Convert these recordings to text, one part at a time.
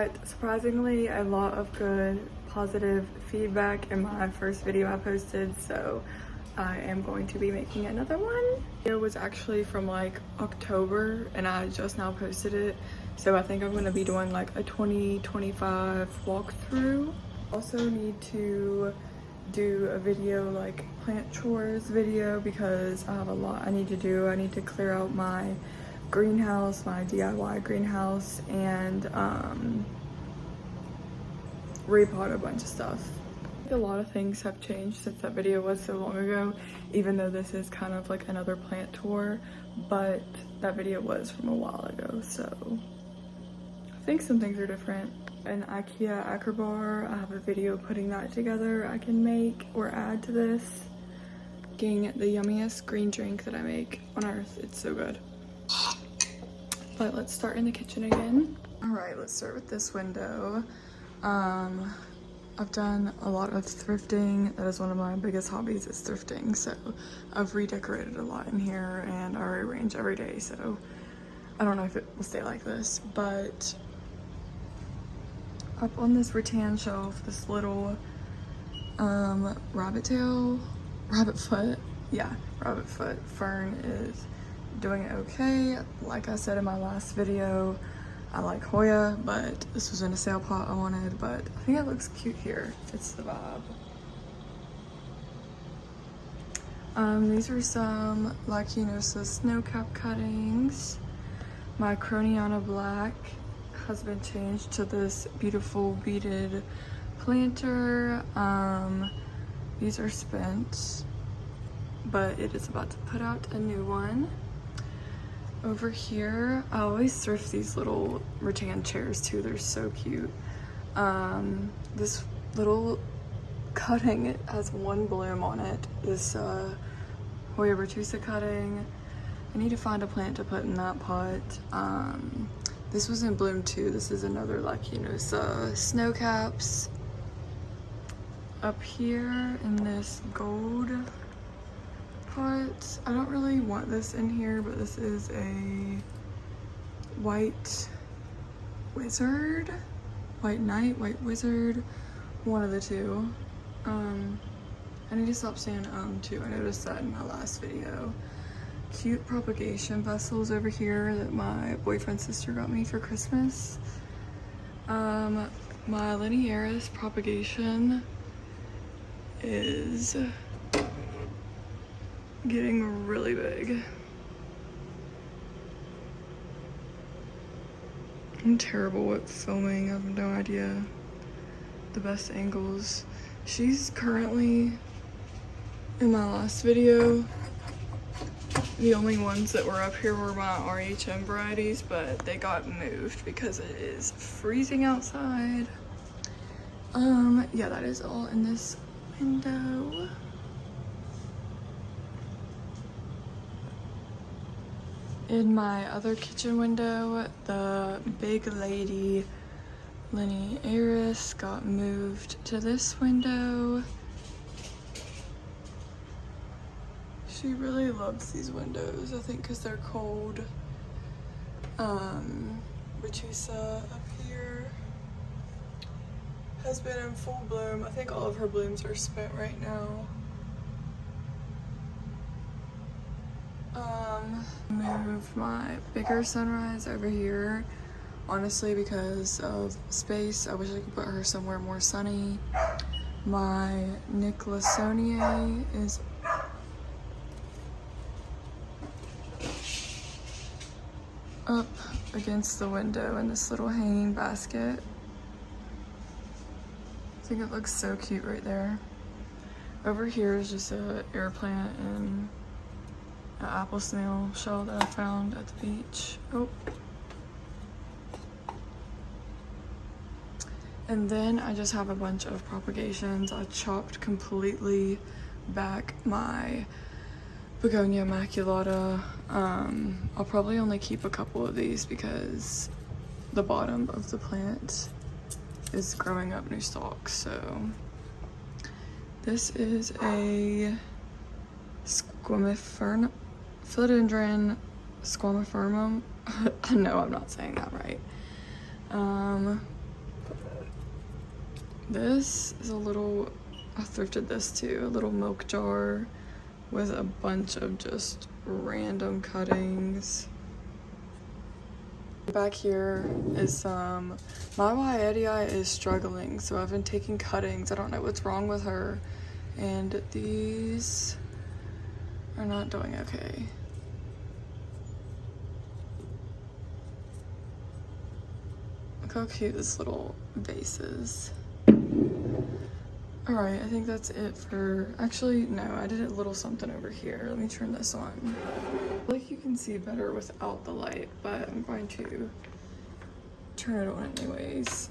got surprisingly a lot of good positive feedback in my first video I posted, so I am going to be making another one. It was actually from like October and I just now posted it, so I think I'm going to be doing like a 2025 walkthrough. Also need to do a video, like plant chores video, because I have a lot I need to do. I need to clear out my greenhouse, my DIY greenhouse, and repot a bunch of stuff. A lot of things have changed since that video was so long ago, even though this is kind of like another plant tour, but that video was from a while ago, so I think some things are different. An IKEA Acro bar, I have a video putting that together I can make or add to this. Getting the yummiest green drink that I make on earth, it's so good. But let's start in the kitchen again. All right, let's start with this window. I've done a lot of thrifting. That is one of my biggest hobbies, is thrifting. So I've redecorated a lot in here and I rearrange every day. So I don't know if it will stay like this, but up on this rattan shelf, this little rabbit foot fern is doing okay. Like I said in my last video, I like Hoya, but this was in a sale pot I wanted, but I think it looks cute here. It's the vibe. These are some Lacinosa snow cap cuttings. My Croniana Black has been changed to this beautiful beaded planter. These are spent, but it is about to put out a new one. Over here, I always thrift these little rattan chairs too. They're so cute. This little cutting, it has one bloom on it. This Hoya retusa cutting. I need to find a plant to put in that pot. This was in bloom too. This is another Lacinosa snow caps. Up here in this gold pot, I don't really want this in here, but this is a white wizard, white knight, white wizard, one of the two. I need to stop saying too. I noticed that in my last video. Cute propagation vessels over here that my boyfriend's sister got me for Christmas. My linearis propagation is getting really big. I'm terrible at filming. I have no idea the best angles. She's currently, in my last video, the only ones that were up here were my RHM varieties, but they got moved because it is freezing outside. Yeah, that is all in this window. In my other kitchen window, the big lady linearis got moved to this window. She really loves these windows, I think because they're cold. Retusa up here has been in full bloom. I think all of her blooms are spent right now. Moved my bigger sunrise over here, honestly because of space. I wish I could put her somewhere more sunny. My Nicholsoniae is up against the window in this little hanging basket. I think it looks so cute right there. Over here is just a air plant and an apple snail shell that I found at the beach. Oh. And then I just have a bunch of propagations. I chopped completely back my Begonia maculata. I'll probably only keep a couple of these because the bottom of the plant is growing up new stalks. So this is a Philodendron squamifernum. I know I'm not saying that right. This is a little, I thrifted this too, a little milk jar with a bunch of just random cuttings. Back here is some, my Oddities is struggling, so I've been taking cuttings. I don't know what's wrong with her. And these are not doing okay. Look how cute this little vase is. Alright, I think that's it for, actually, no, I did a little something over here. Let me turn this on. I feel like you can see better without the light, but I'm going to turn it on anyways.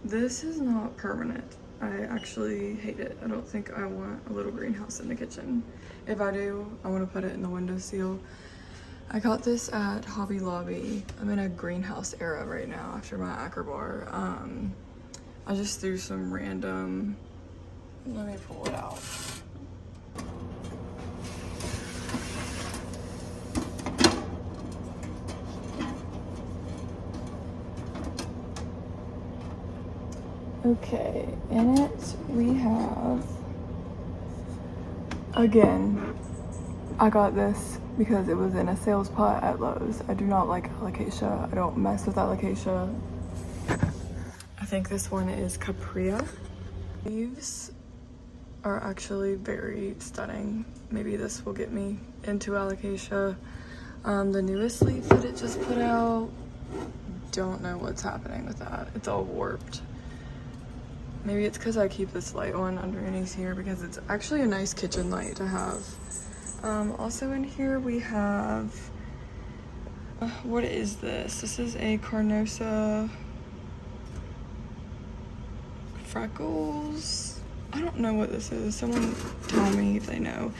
This is not permanent. I actually hate it. I don't think I want a little greenhouse in the kitchen. If I do, I want to put it in the windowsill. I got this at Hobby Lobby. I'm in a greenhouse era right now after my Acrobar. I just threw some random, let me pull it out. Okay, in it we have, again, I got this because it was in a sales pot at Lowe's. I do not like alocasia. I don't mess with alocasia. I think this one is Capria. Leaves are actually very stunning. Maybe this will get me into alocasia. The newest leaf that it just put out, don't know what's happening with that. It's all warped. Maybe it's because I keep this light on underneath here because it's actually a nice kitchen light to have. Also in here we have, what is this? This is a Carnosa Freckles. I don't know what this is. Someone tell me if they know.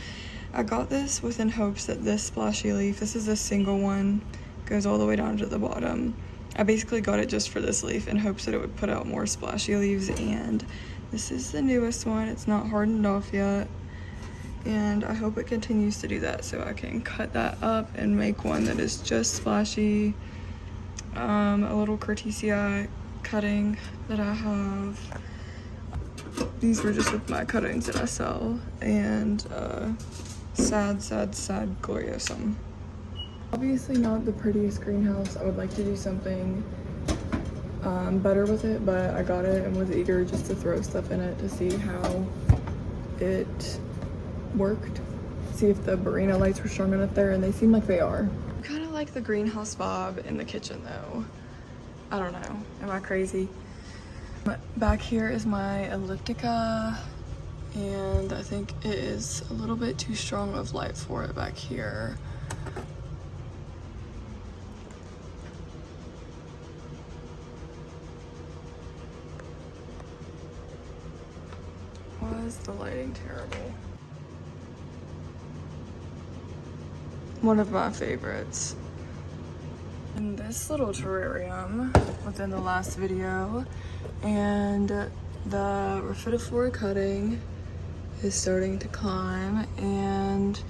I got this within hopes that this splashy leaf, this is a single one, goes all the way down to the bottom. I basically got it just for this leaf in hopes that it would put out more splashy leaves, and this is the newest one. It's not hardened off yet, and I hope it continues to do that so I can cut that up and make one that is just splashy. A little Cortesia cutting that I have. These were just with my cuttings that I sell, and sad gloriosum. Obviously not the prettiest greenhouse. I would like to do something better with it, but I got it and was eager just to throw stuff in it to see how it worked. See if the Barina lights were strong enough there, and they seem like they are. I kind of like the greenhouse vibe in the kitchen though. I don't know, am I crazy? But back here is my elliptica, and I think it is a little bit too strong of light for it back here. Why is the lighting terrible? One of my favorites. In this little terrarium within the last video, and the Rhaphidophora cutting is starting to climb, and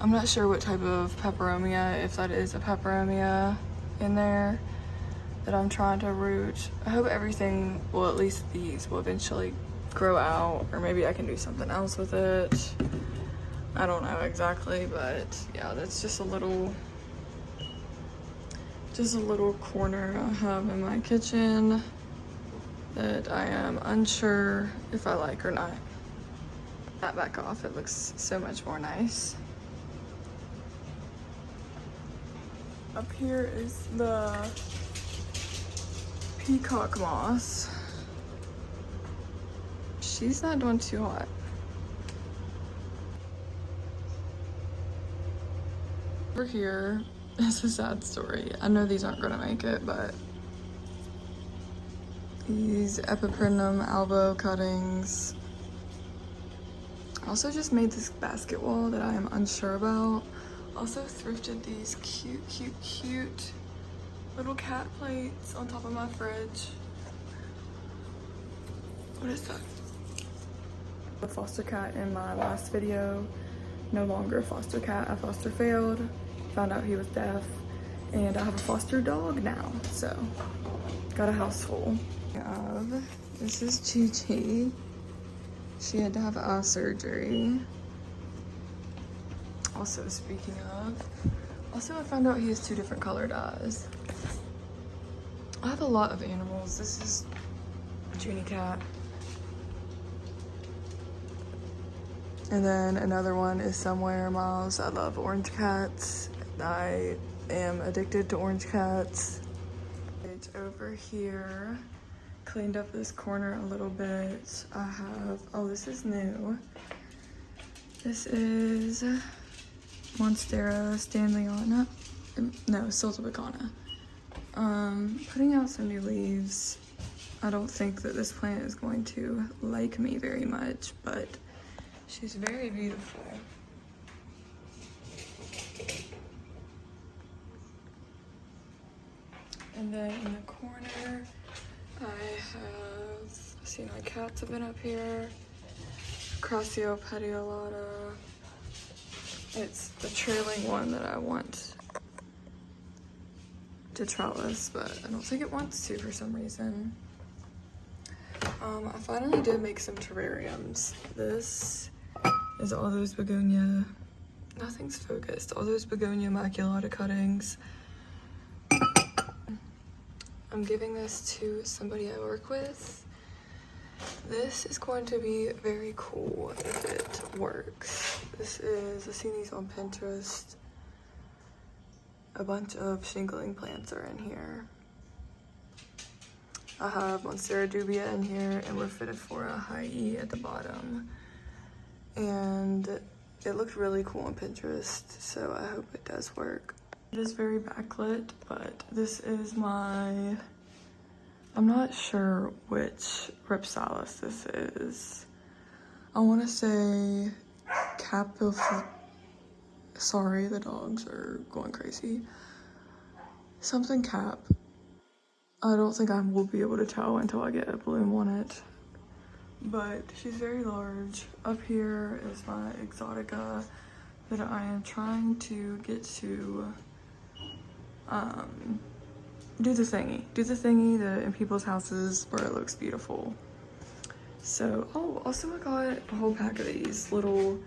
I'm not sure what type of peperomia, if that is a peperomia in there that I'm trying to root. I hope everything, well at least these, will eventually grow out, or maybe I can do something else with it. I don't know exactly, but yeah, that's just a little corner I have in my kitchen that I am unsure if I like or not. That back off, it looks so much more nice. Up here is the peacock moss. She's not doing too hot. Over here is a sad story. I know these aren't gonna make it, but these Epiprinum albo cuttings. I also just made this basket wall that I am unsure about. Also thrifted these cute little cat plates on top of my fridge. What is that? A foster cat in my last video. No longer a foster cat. I foster failed. Found out he was deaf. And I have a foster dog now. So Got a house full of, this is Chi. She had to have eye surgery. Also, speaking of, I found out he has 2 different colored eyes. I have a lot of animals. This is Junie cat. And then another one is Somewhere Miles. I love orange cats. I am addicted to orange cats. It's over here. Cleaned up this corner a little bit. I have, oh, this is new. This is Monstera Stanleyana. No, Siltabacana. Putting out some new leaves. I don't think that this plant is going to like me very much, but she's very beautiful. And then in the corner, I have, see, my cats have been up here. Crassio petiolata. It's the trailing one that I want to trellis, but I don't think it wants to for some reason. I finally did make some terrariums. This is all those begonia, nothing's focused, all those begonia maculata cuttings. I'm giving this to somebody I work with. This is going to be very cool if it works. This is, I've seen these on Pinterest. A bunch of shingling plants are in here. I have Monstera dubia in here, and we're fitted for a high E at the bottom. And it looked really cool on Pinterest, so I hope it does work. It is very backlit, but this is my, I'm not sure which Ripsalis this is. I want to say sorry, the dogs are going crazy. Something cap. I don't think I will be able to tell until I get a bloom on it. But she's very large. Up here is my Exotica that I am trying to get to do the thingy that in people's houses where it looks beautiful. So, oh, also I got a whole pack of these little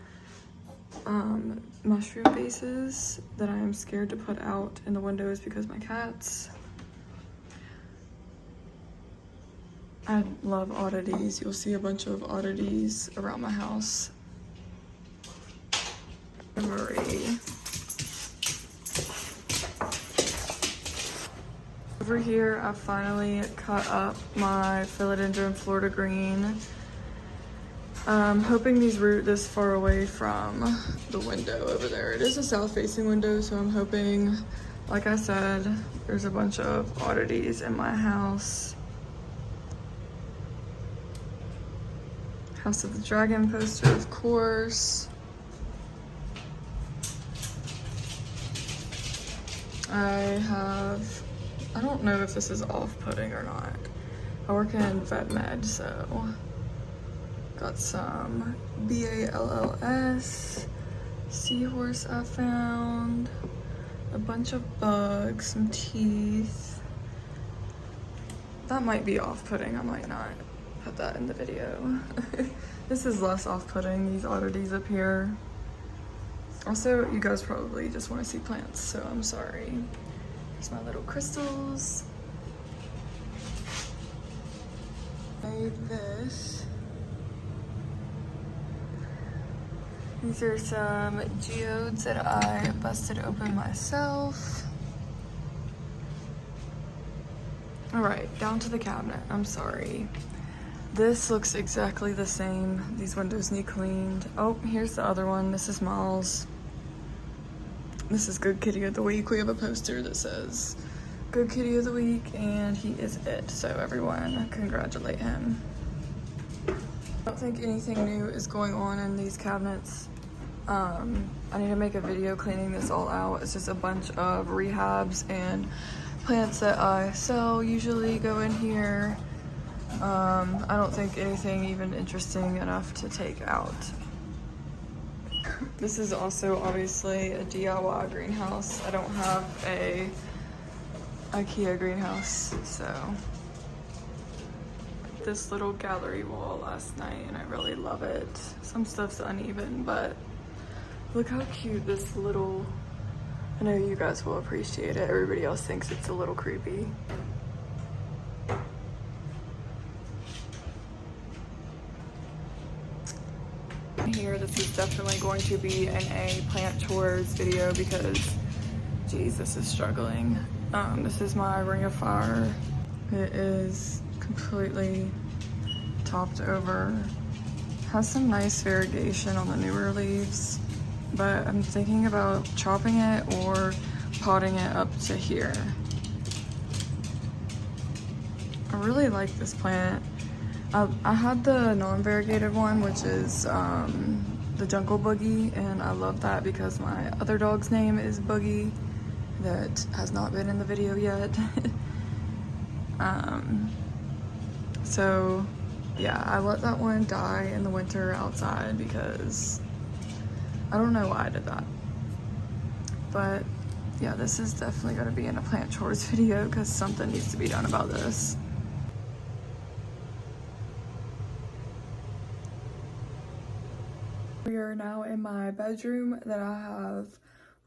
mushroom vases that I am scared to put out in the windows because my cats. I love oddities. You'll see a bunch of oddities around my house. Marie. Over here, I finally cut up my philodendron Florida green. I'm hoping these root this far away from the window over there. It is a south-facing window, so I'm hoping, like I said, there's a bunch of oddities in my house. House of the Dragon poster, of course. I don't know if this is off-putting or not. I work in vet med, so got some BALLS, seahorse I found, a bunch of bugs, some teeth. That might be off-putting, I might not put that in the video. This is less off-putting, these oddities up here. Also, you guys probably just want to see plants, so I'm sorry. Here's my little crystals. Made this. These are some geodes that I busted open myself. All right, down to the cabinet. I'm sorry. This looks exactly the same. These windows need cleaned. Oh, here's the other one. This is Miles. This is Good Kitty of the Week. We have a poster that says Good Kitty of the Week, and he is it. So everyone, congratulate him. I don't think anything new is going on in these cabinets. I need to make a video cleaning this all out. It's just a bunch of rehabs and plants that I sell usually go in here. I don't think anything even interesting enough to take out. This is also obviously a DIY greenhouse. I don't have a IKEA greenhouse, so this little gallery wall last night and I really love it. Some stuff's uneven, but look how cute this little, I know you guys will appreciate it. Everybody else thinks it's a little creepy. Here, this is definitely going to be an A plant chores video because, geez, this is struggling. This is my Ring of Fire. It is completely topped over. Has some nice variegation on the newer leaves, but I'm thinking about chopping it or potting it up to here. I really like this plant. I had the non-variegated one, which is the Jungle Boogie, and I love that because my other dog's name is Boogie that has not been in the video yet. So yeah, I let that one die in the winter outside because I don't know why I did that. But yeah, this is definitely going to be in a plant chores video because something needs to be done about this. We are now in my bedroom that I have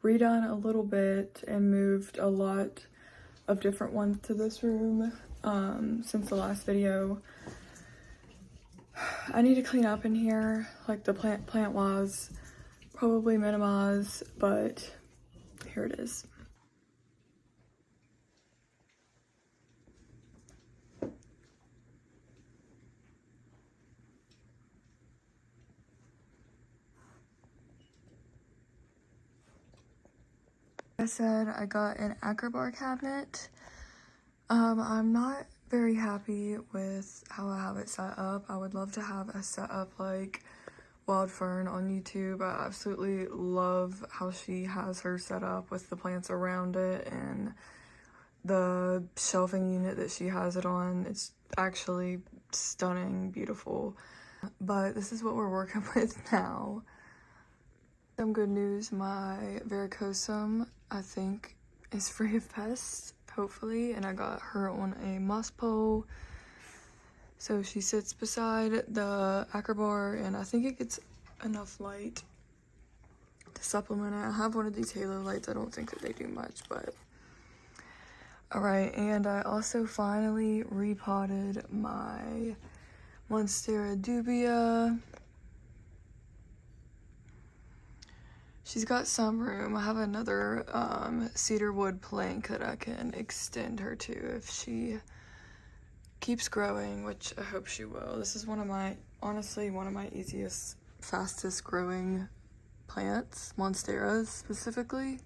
redone a little bit and moved a lot of different ones to this room since the last video. I need to clean up in here, like the plant wise, probably minimize, but here it is. I said I got an Acrobar cabinet. I'm not very happy with how I have it set up. I would love to have a setup like Wild Fern on YouTube. I absolutely love how she has her set up with the plants around it and the shelving unit that she has it on. It's actually stunning, beautiful. But this is what we're working with now. Some good news, my varicosum, I think, is free of pests, hopefully, and I got her on a moss pole. So she sits beside the Acrobar, and I think it gets enough light to supplement it. I have one of these halo lights. I don't think that they do much, but alright. And I also finally repotted my Monstera dubia. She's got some room. I have another cedar wood plank that I can extend her to if she keeps growing, which I hope she will. This is honestly one of my easiest, fastest growing plants, Monsteras specifically.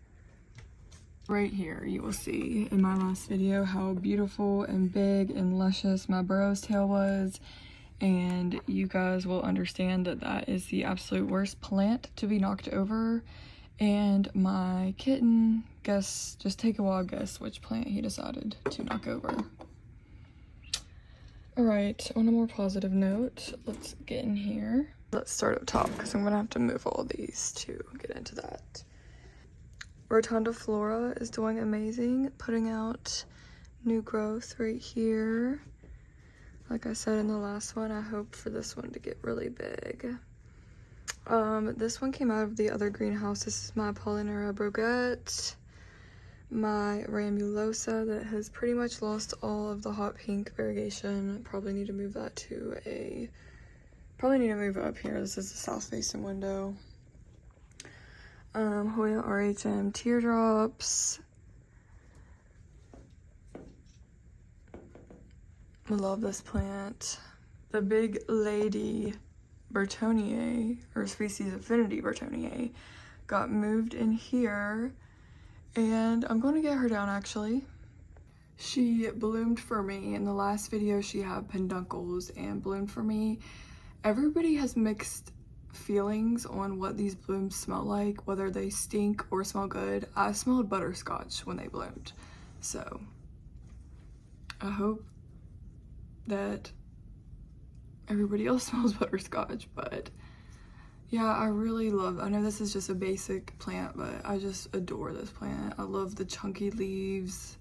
Right here you will see in my last video how beautiful and big and luscious my burrow's tail was, and you guys will understand that that is the absolute worst plant to be knocked over. And my kitten, just take a wild guess which plant he decided to knock over. Alright, on a more positive note, let's get in here. Let's start up top because I'm gonna have to move all these to get into that. Rotunda Flora is doing amazing, putting out new growth right here. Like I said in the last one, I hope for this one to get really big. This one came out of the other greenhouse. This is my Polynera Broguette, my Ramulosa that has pretty much lost all of the hot pink variegation. Probably need to move that to probably need to move it up here. This is the south facing window. Hoya RHM Teardrops. I love this plant. The Big Lady Bertonier, or Species Affinity Bertonier, got moved in here, and I'm going to get her down actually. She bloomed for me. In the last video she had penduncles and bloomed for me. Everybody has mixed feelings on what these blooms smell like, whether they stink or smell good. I smelled butterscotch when they bloomed, so I hope that everybody else smells butterscotch. But yeah, I really love, I know this is just a basic plant, but I just adore this plant. I love the chunky leaves,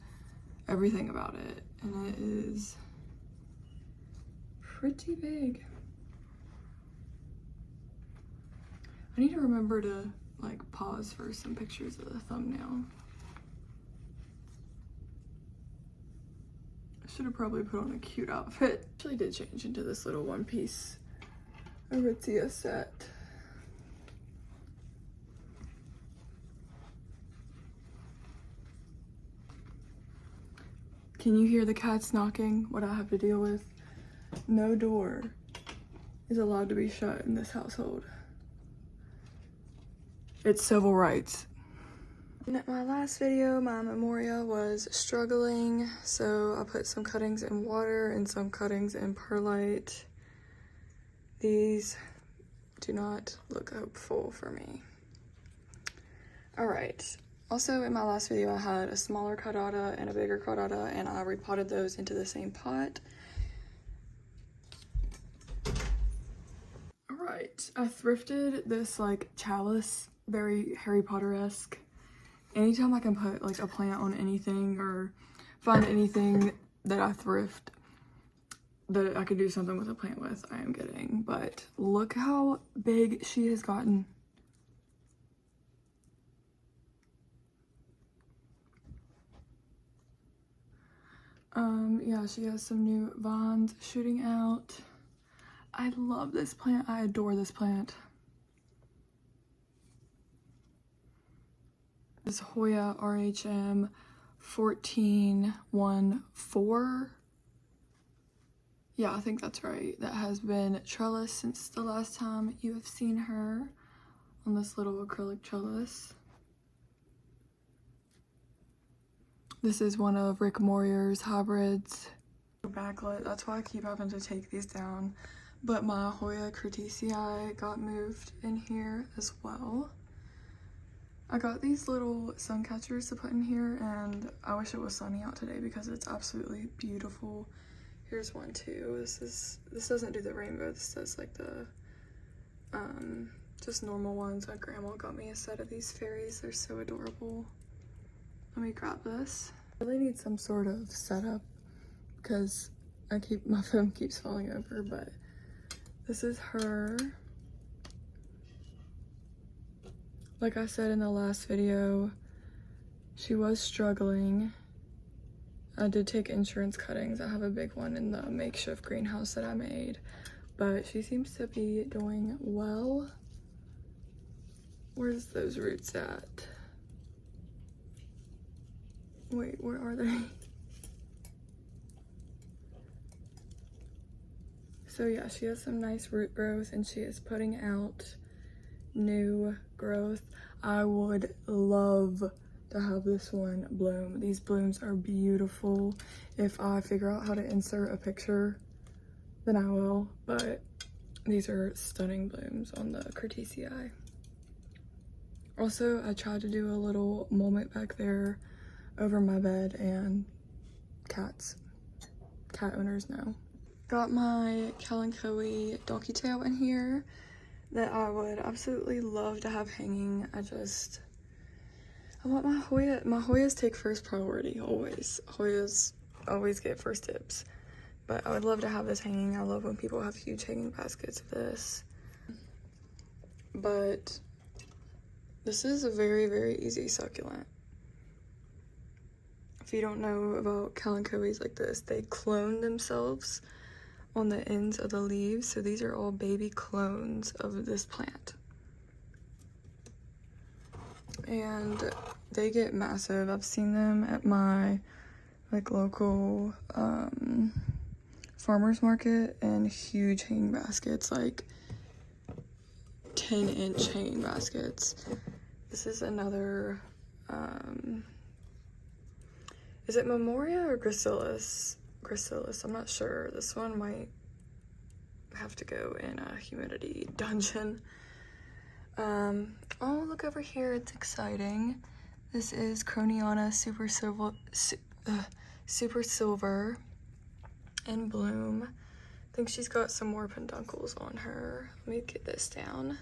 everything about it, and it is pretty big. I need to remember to like pause for some pictures of the thumbnail. I should have probably put on a cute outfit. Actually did change into this little one-piece Aritzia set. Can you hear the cats knocking? What I have to deal with? No door is allowed to be shut in this household. It's civil rights. In my last video, my Memoria was struggling, so I put some cuttings in water and some cuttings in perlite. These do not look hopeful for me. All right. Also, in my last video, I had a smaller caudata and a bigger caudata, and I repotted those into the same pot. All right, I thrifted this like chalice, very Harry Potter-esque. Anytime I can put like a plant on anything or find anything that I thrift that I could do something with a plant with, I am getting. But look how big she has gotten. Yeah, she has some new vines shooting out. I love this plant. I adore this plant. This Hoya RHM 1414. Yeah, I think that's right. That has been trellis since the last time you have seen her on this little acrylic trellis. This is one of Rick Moyer's hybrids. Backlit, that's why I keep having to take these down. But my Hoya Curtisii got moved in here as well. I got these little sun catchers to put in here, and I wish it was sunny out today because it's absolutely beautiful. Here's one too. This doesn't do the rainbow. This does like the just normal ones. My grandma got me a set of these fairies. They're so adorable. Let me grab this. I really need some sort of setup because my phone keeps falling over, but this is her. Like I said in the last video, she was struggling. I did take insurance cuttings. I have a big one in the makeshift greenhouse that I made, but she seems to be doing well. Where's those roots at? Wait, where are they? So yeah, she has some nice root growth and she is putting out new growth. I would love to have this one bloom. These blooms are beautiful. If I figure out how to insert a picture, then I will, but these are stunning blooms on the Curtisii. Also, I tried to do a little mullet back there over my bed, and cat owners know. Got my Kalanchoe donkey tail in here that I would absolutely love to have hanging. I want my Hoyas take first priority, always. Hoyas always get first dibs. But I would love to have this hanging. I love when people have huge hanging baskets of this. But this is a very, very easy succulent. If you don't know about Kalanchoes like this, they clone themselves on the ends of the leaves. So these are all baby clones of this plant. And they get massive. I've seen them at my like local farmer's market in huge hanging baskets, like 10-inch hanging baskets. This is another is it Memoria or Gracilis? Gracilis, I'm not sure. This one might have to go in a humidity dungeon. Oh, look over here, it's exciting. This is Croniana Super Silver in bloom. I think she's got some more peduncles on her. Let me get this down.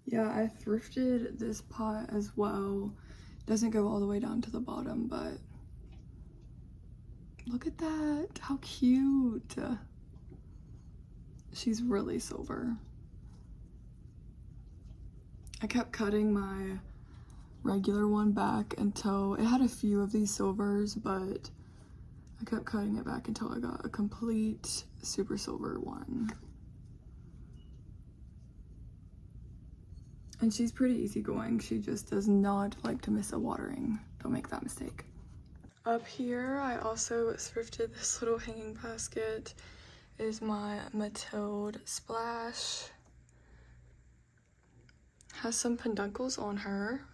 Yeah, I thrifted this pot as well. Doesn't go all the way down to the bottom, but look at that, how cute. she's really silver. I kept cutting my regular one back until it had a few of these silvers, but I kept cutting it back until I got a complete super silver one. And she's pretty easygoing. She just does not like to miss a watering. Don't make that mistake. Up here, I also thrifted this little hanging basket. It is my Matilde Splash. Has some peduncles on her.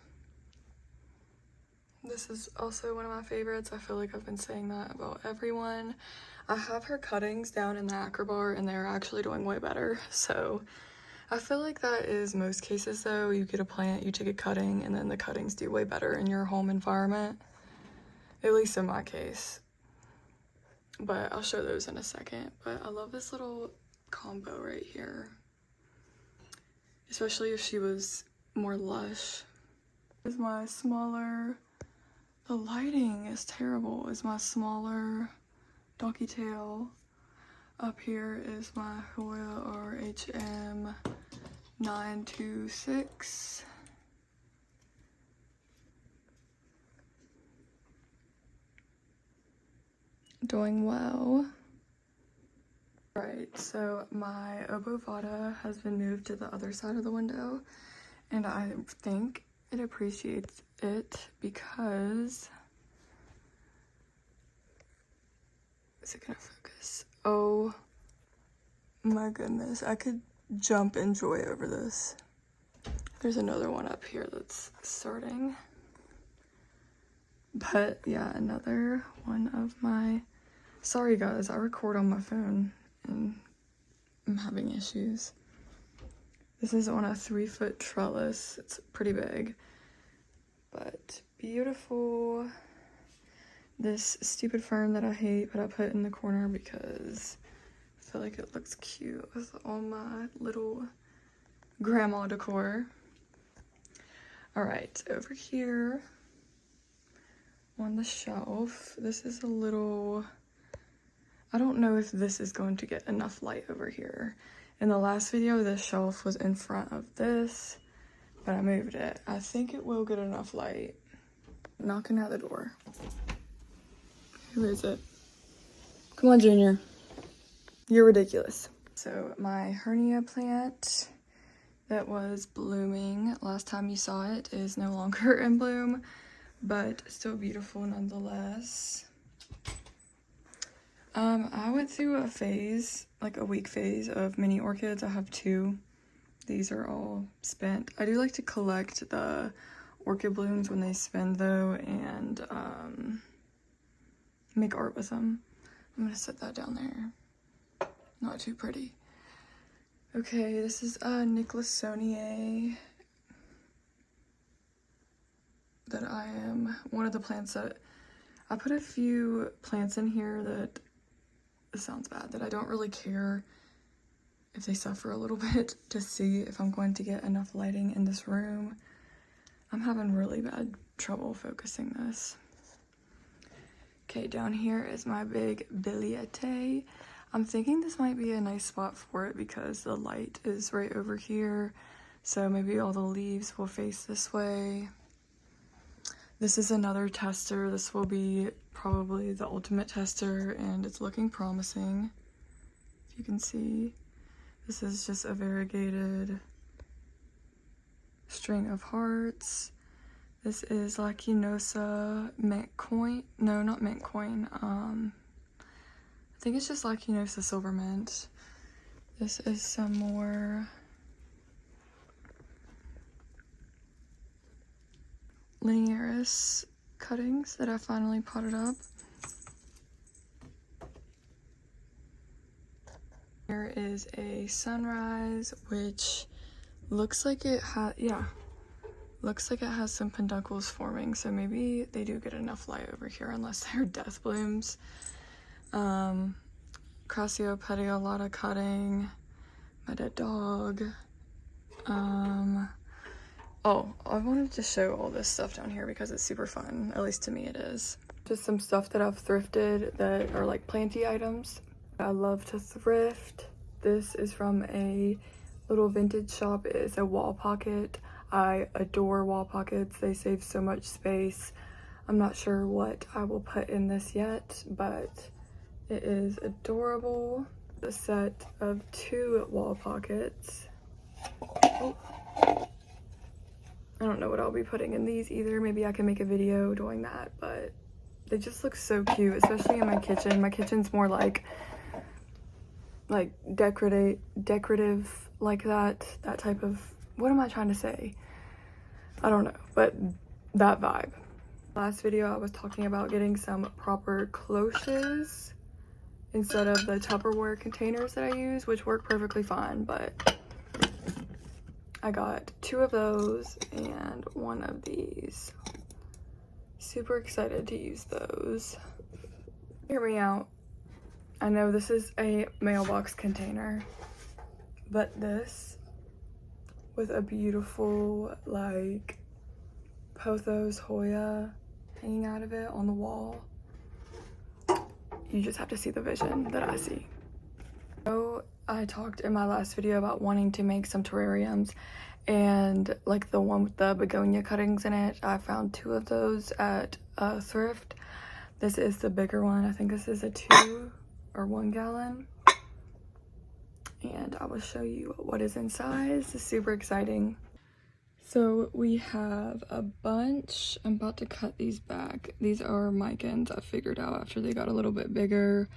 This is also one of my favorites. I feel like I've been saying that about everyone. I have her cuttings down in the Acrobar and they're actually doing way better. So I feel like that is most cases though. You get a plant, you take a cutting, and then the cuttings do way better in your home environment. At least in my case. But I'll show those in a second. But I love this little combo right here. Especially if she was more lush. Is my smaller, the lighting is terrible, is my smaller donkey tail. Up here is my Hoya RHM 926. Doing well. Right, so my obovata has been moved to the other side of the window, and I think it appreciates it because, is it gonna focus? Oh my goodness, I could jump in joy over this. There's another one up here that's starting. But yeah, another one of my, sorry guys, I record on my phone and I'm having issues. This is on a 3-foot trellis. It's pretty big, but beautiful. This stupid fern that I hate, but I put in the corner because I feel like it looks cute with all my little grandma decor. All right, over here on the shelf, this is a little, I don't know if this is going to get enough light over here. In the last video, this shelf was in front of this, but I moved it. I think it will get enough light. Knocking at the door. Who is it? Come on, Junior. You're ridiculous. So my hernia plant that was blooming last time you saw it is no longer in bloom, but still beautiful nonetheless. I went through a phase, like a week phase of mini orchids. I have 2. These are all spent. I do like to collect the orchid blooms when they spin though, and make art with them. I'm gonna set that down there. Not too pretty. Okay, this is a Nicholas Saunier that I am, one of the plants that, I put a few plants in here that, this sounds bad, that I don't really care if they suffer a little bit to see if I'm going to get enough lighting in this room. I'm having really bad trouble focusing this. Okay, down here is my big Biliate. I'm thinking this might be a nice spot for it because the light is right over here. So maybe all the leaves will face this way. This is another tester. This will be probably the ultimate tester, and it's looking promising. If you can see, this is just a variegated string of hearts. This is Lacinosa mint coin. No, not mint coin. I think it's just Lacinosa silver mint. This is some more linearis cuttings that I finally potted up. Here is a sunrise, which looks like it has, yeah, looks like it has some peduncles forming, so maybe they do get enough light over here unless they're death blooms. Crassio pediolata cutting, my dead dog. Oh, I wanted to show all this stuff down here because it's super fun, at least to me it is. Just some stuff that I've thrifted that are like planty items. I love to thrift. This is from a little vintage shop. It's a wall pocket. I adore wall pockets. They save so much space. I'm not sure what I will put in this yet, but it is adorable. A set of 2 wall pockets. Oh. I don't know what I'll be putting in these either. Maybe I can make a video doing that, but they just look so cute, especially in my kitchen. My kitchen's more like decorative like that type of, what am I trying to say? I don't know, but that vibe. Last video I was talking about getting some proper cloches instead of the Tupperware containers that I use, which work perfectly fine, but I got 2 of those and 1 of these. Super excited to use those. Hear me out. I know this is a mailbox container, but this with a beautiful like Pothos Hoya hanging out of it on the wall. You just have to see the vision that I see. So I talked in my last video about wanting to make some terrariums, and like the one with the begonia cuttings in it, I found 2 of those at a thrift. This is the bigger one. I think this is a 2 or 1 gallon. And I will show you what is inside. This is super exciting. So we have a bunch. I'm about to cut these back. These are micans I figured out after they got a little bit bigger.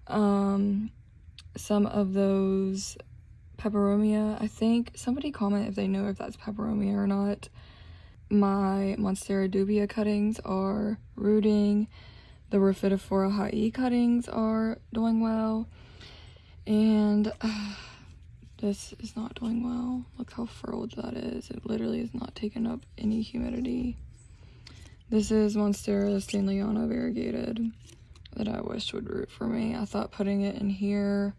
Some of those peperomia, I think. Somebody comment if they know if that's peperomia or not. My Monstera dubia cuttings are rooting. The Rhaphidophora Hawaii cuttings are doing well. And this is not doing well. Look how furrowed that is. It literally is not taking up any humidity. This is Monstera Stanleyana variegated that I wish would root for me. I thought putting it in here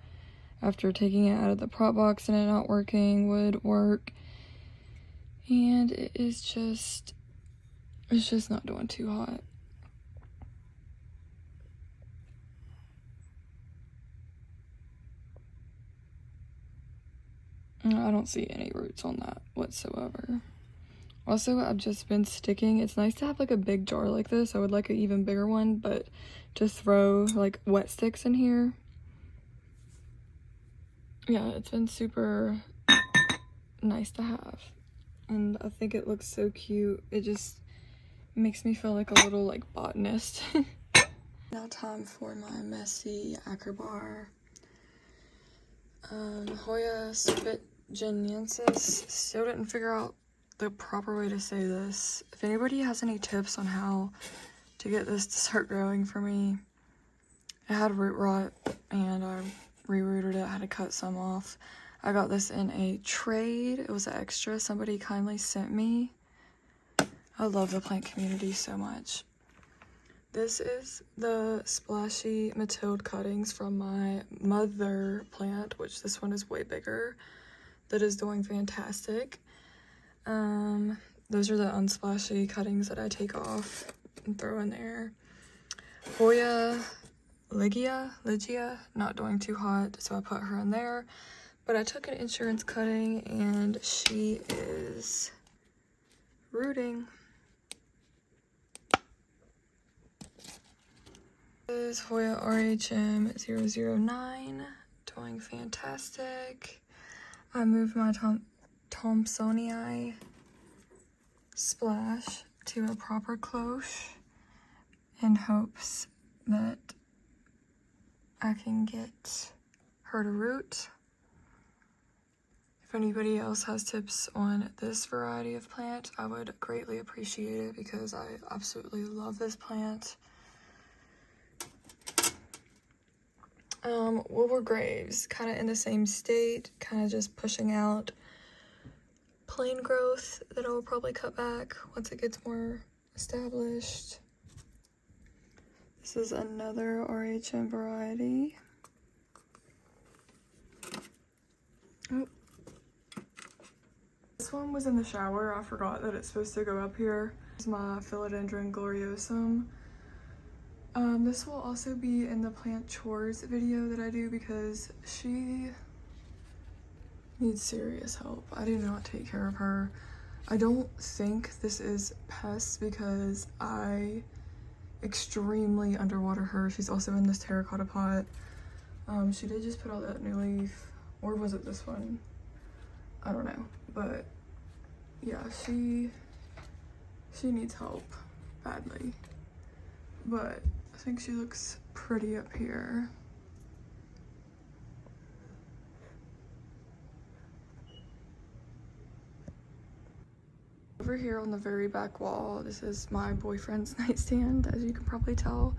after taking it out of the prop box and it not working would work. And it is just, it's just not doing too hot. I don't see any roots on that whatsoever. Also, I've just been sticking. It's nice to have like a big jar like this. I would like an even bigger one, but just throw like wet sticks in here. Yeah, it's been super nice to have. And I think it looks so cute. It just makes me feel like a little like botanist. Now time for my messy acrobar. Hoya spitgeniensis. Still didn't figure out the proper way to say this. If anybody has any tips on how to get this to start growing for me. It had root rot and I rerooted it. I had to cut some off. I got this in a trade. It was an extra somebody kindly sent me. I love the plant community so much. This is the splashy Matilde cuttings from my mother plant, which this one is way bigger, that is doing fantastic. Those are the unsplashy cuttings that I take off and throw in there. Hoya Ligia, not doing too hot, so I put her in there. But I took an insurance cutting and she is rooting. This is Hoya RHM 009, doing fantastic. I moved my Thompsonii splash to a proper cloche in hopes that I can get her to root. If anybody else has tips on this variety of plant, I would greatly appreciate it because I absolutely love this plant. Wilbur Graves, kind of in the same state, kind of just pushing out plain growth that I will probably cut back once it gets more established. This is another RHM variety. Oh. This one was in the shower. I forgot that it's supposed to go up here. This is my Philodendron gloriosum. This will also be in the plant chores video that I do because she needs serious help. I do not take care of her. I don't think this is pests because I extremely underwater her. She's also in this terracotta pot. She did just put out that new leaf, or was it this one? I don't know, but yeah, she needs help badly, but I think she looks pretty up here. Over here on the very back wall, this is my boyfriend's nightstand, as you can probably tell.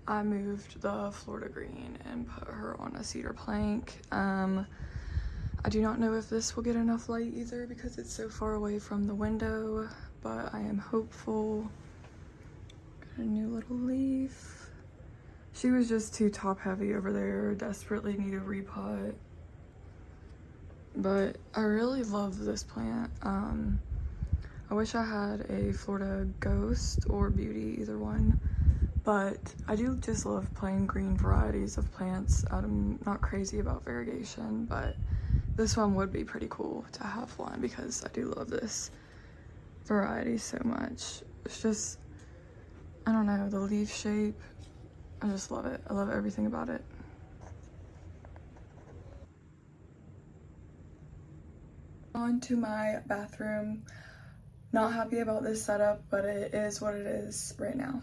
I moved the Florida green and put her on a cedar plank. I do not know if this will get enough light either because it's so far away from the window, but I am hopeful. Got a new little leaf. She was just too top heavy over there, desperately need a repot. But I really love this plant. I wish I had a Florida Ghost or Beauty, either one. But I do just love plain green varieties of plants. I'm not crazy about variegation, but this one would be pretty cool to have one because I do love this variety so much. It's just, I don't know, the leaf shape, I just love it. I love everything about it. On to my bathroom. Not happy about this setup, but it is what it is right now.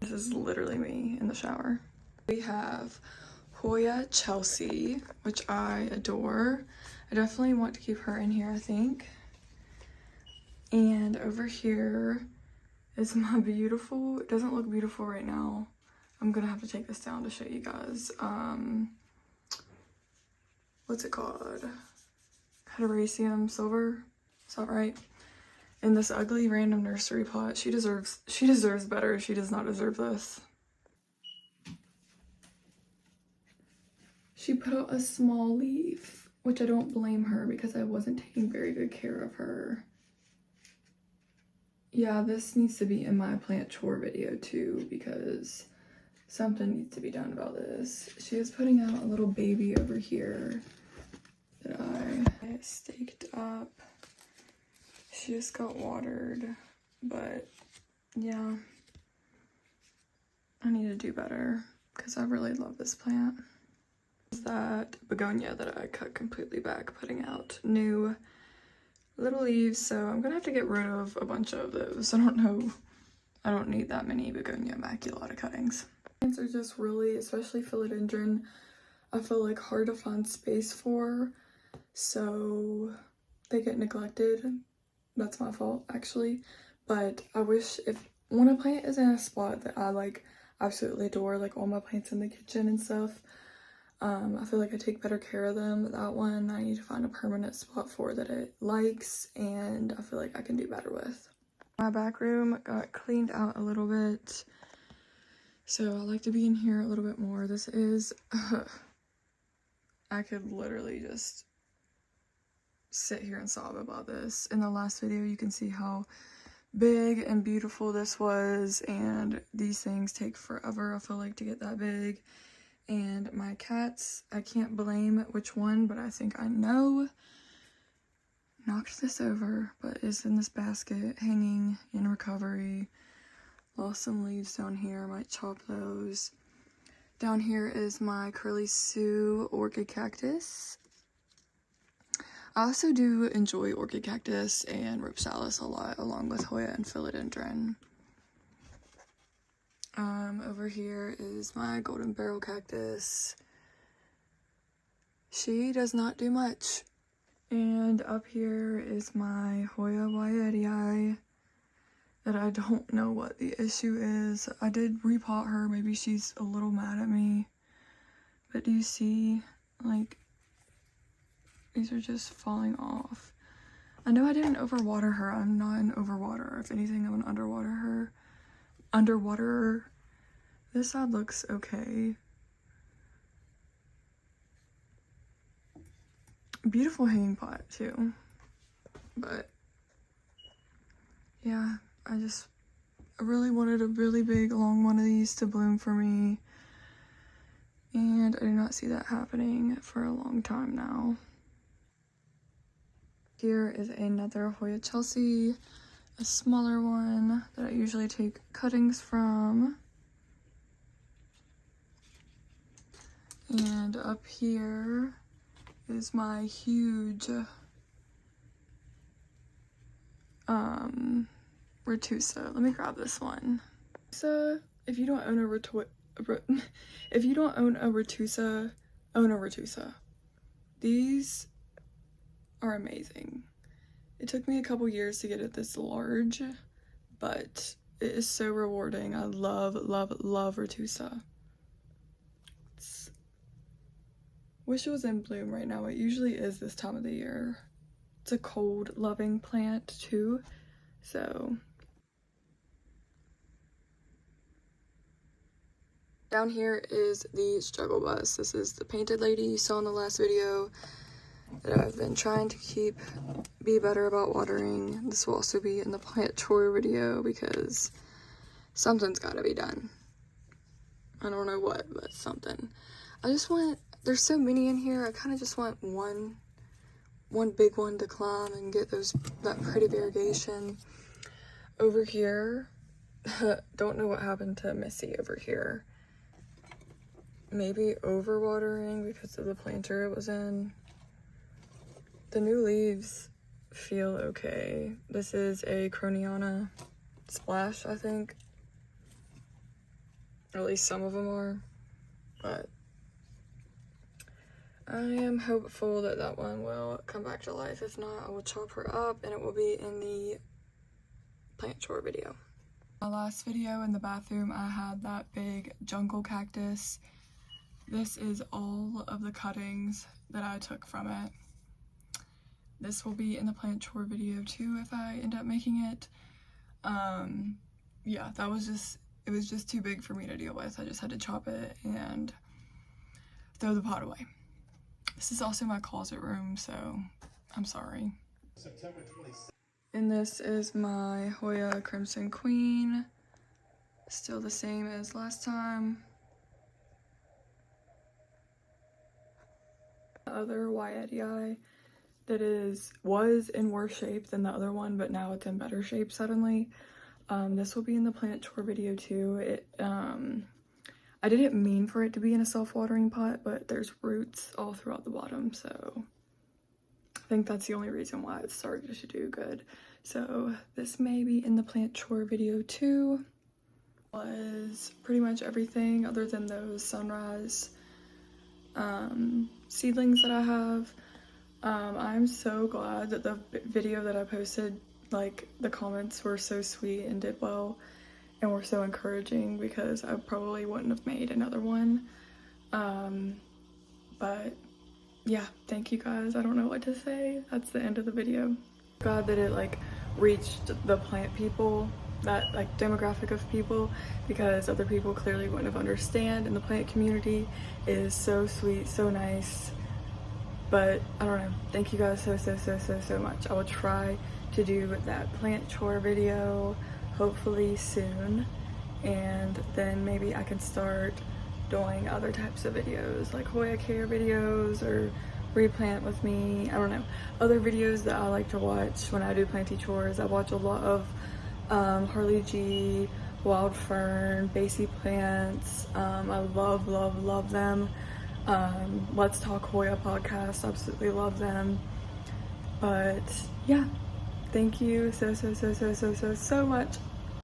This is literally me in the shower. We have Hoya Chelsea, which I adore. I definitely want to keep her in here, I think. And over here is my beautiful, it doesn't look beautiful right now. I'm gonna have to take this down to show you guys. What's it called? Hederaceum silver, is that right? In this ugly random nursery pot. She deserves better. She does not deserve this. She put out a small leaf, which I don't blame her because I wasn't taking very good care of her. Yeah, this needs to be in my plant chore video too because something needs to be done about this. She is putting out a little baby over here that I staked up. She just got watered, but yeah, I need to do better because I really love this plant. That begonia that I cut completely back, putting out new little leaves, so I'm gonna have to get rid of a bunch of those. I don't know, I don't need that many begonia immaculata cuttings. Plants are just really, especially philodendron, I feel like hard to find space for, so they get neglected. That's my fault actually, but I wish if when a plant is in a spot that I like absolutely adore, like all my plants in the kitchen and stuff, I feel like I take better care of them. That one I need to find a permanent spot for that it likes and I feel like I can do better with. My back room got cleaned out a little bit, so I like to be in here a little bit more. This is I could literally just sit here and sob about this. In the last video you can see how big and beautiful this was, and these things take forever, I feel like, to get that big. And my cats, I can't blame which one, but I think I know, knocked this over, but is in this basket hanging in recovery. Lost some leaves down here, might chop those. Down here is my Curly Sue orchid cactus. I also do enjoy orchid cactus and rhopsalis a lot, along with Hoya and philodendron. Over here is my golden barrel cactus. She does not do much. And up here is my Hoya Wyattii that I don't know what the issue is. I did repot her, maybe she's a little mad at me. But do you see, like, these are just falling off. I know I didn't overwater her. I'm not an overwaterer. If anything, I'm an underwaterer. This side looks okay. Beautiful hanging pot too. But yeah, I really wanted a really big long one of these to bloom for me. And I do not see that happening for a long time now. Here is another Hoya Chelsea, a smaller one that I usually take cuttings from. And up here is my huge retusa. Let me grab this one. So if you don't own a retusa, own a retusa. These are amazing. It took me a couple years to get it this large, but it is so rewarding. I love, love, love retusa. Wish it was in bloom right now. It usually is this time of the year. It's a cold loving plant too, so. Down here is the struggle bus. This is the painted lady you saw in the last video that I've been trying to be better about watering. This will also be in the plant chore video because something's gotta be done. I don't know what, but something. There's so many in here, I kind of just want one big one to climb and get that pretty variegation. Over here, don't know what happened to Missy over here. Maybe overwatering because of the planter it was in. The new leaves feel okay. This is a Croniana Splash, I think. Or at least some of them are, but I am hopeful that that one will come back to life. If not, I will chop her up and it will be in the plant chore video. My last video in the bathroom, I had that big jungle cactus. This is all of the cuttings that I took from it. This will be in the plant chore video too if I end up making it. Yeah, it was just too big for me to deal with. I just had to chop it and throw the pot away. This is also my closet room, so I'm sorry. And this is my Hoya Crimson Queen. Still the same as last time. The other Wyetii that was in worse shape than the other one, but now it's in better shape suddenly. This will be in the plant chore video too. I didn't mean for it to be in a self-watering pot, but there's roots all throughout the bottom, so I think that's the only reason why it started to do good. So this may be in the plant chore video too. Was pretty much everything other than those sunrise seedlings that I have. I'm so glad that the video that I posted, like, the comments were so sweet and did well and were so encouraging because I probably wouldn't have made another one. But yeah, thank you guys. I don't know what to say. That's the end of the video. Glad that it like reached the plant people, that like demographic of people, because other people clearly wouldn't have understand, and the plant community is so sweet, so nice. But I don't know, thank you guys so much. I will try to do that plant chore video hopefully soon, and then maybe I can start doing other types of videos like Hoya care videos or replant with me. I don't know, other videos that I like to watch when I do planty chores. I watch a lot of Harley G, Wild Fern, Basie Plants. I love them. Let's Talk Hoya podcast, absolutely love them. But yeah, thank you so much